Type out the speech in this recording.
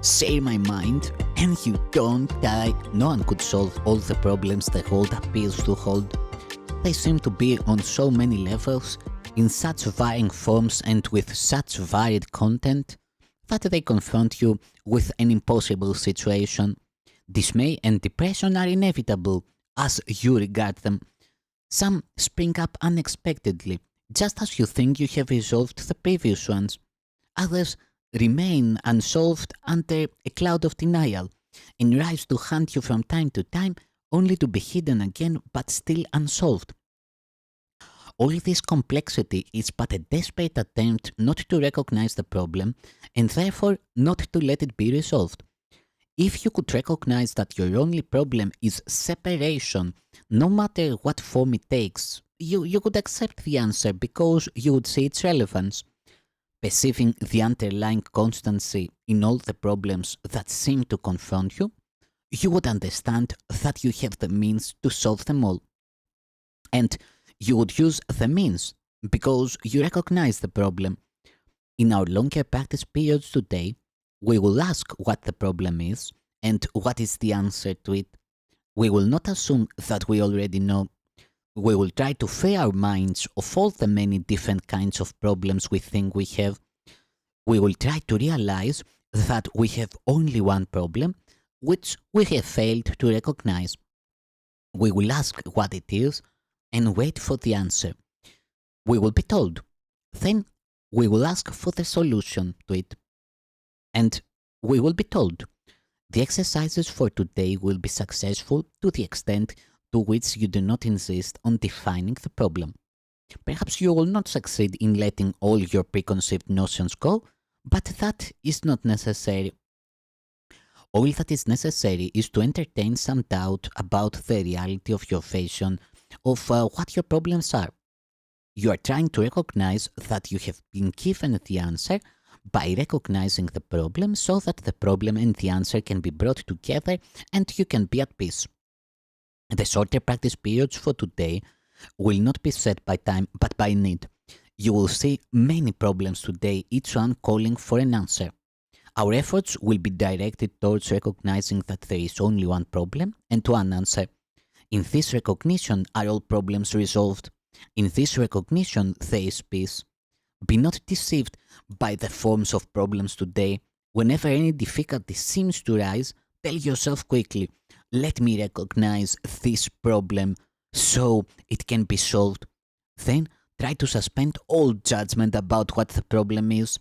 Share my mind, and you don't die. No one could solve all the problems the world appears to hold. They seem to be on so many levels, in such varying forms and with such varied content, that they confront you with an impossible situation. Dismay and depression are inevitable as you regard them. Some spring up unexpectedly, just as you think you have resolved the previous ones. Others remain unsolved under a cloud of denial and rise to hunt you from time to time only to be hidden again but still unsolved. All this complexity is but a desperate attempt not to recognize the problem and therefore not to let it be resolved. If you could recognize that your only problem is separation, no matter what form it takes, you could accept the answer because you would see its relevance. Perceiving the underlying constancy in all the problems that seem to confront you, you would understand that you have the means to solve them all. And you would use the means because you recognize the problem. In our longer practice periods today, we will ask what the problem is and what is the answer to it. We will not assume that we already know. We will try to free our minds of all the many different kinds of problems we think we have. We will try to realize that we have only one problem, which we have failed to recognize. We will ask what it is and wait for the answer. We will be told. Then we will ask for the solution to it. And we will be told. The exercises for today will be successful to the extent to which you do not insist on defining the problem. Perhaps you will not succeed in letting all your preconceived notions go, but that is not necessary. All that is necessary is to entertain some doubt about the reality of your vision of what your problems are. You are trying to recognize that you have been given the answer by recognizing the problem so that the problem and the answer can be brought together and you can be at peace. The shorter practice periods for today will not be set by time but by need. You will see many problems today, each one calling for an answer. Our efforts will be directed towards recognizing that there is only one problem and one answer. In this recognition are all problems resolved. In this recognition there is peace. Be not deceived by the forms of problems today. Whenever any difficulty seems to rise, tell yourself quickly, let me recognize this problem so it can be solved. Then try to suspend all judgment about what the problem is.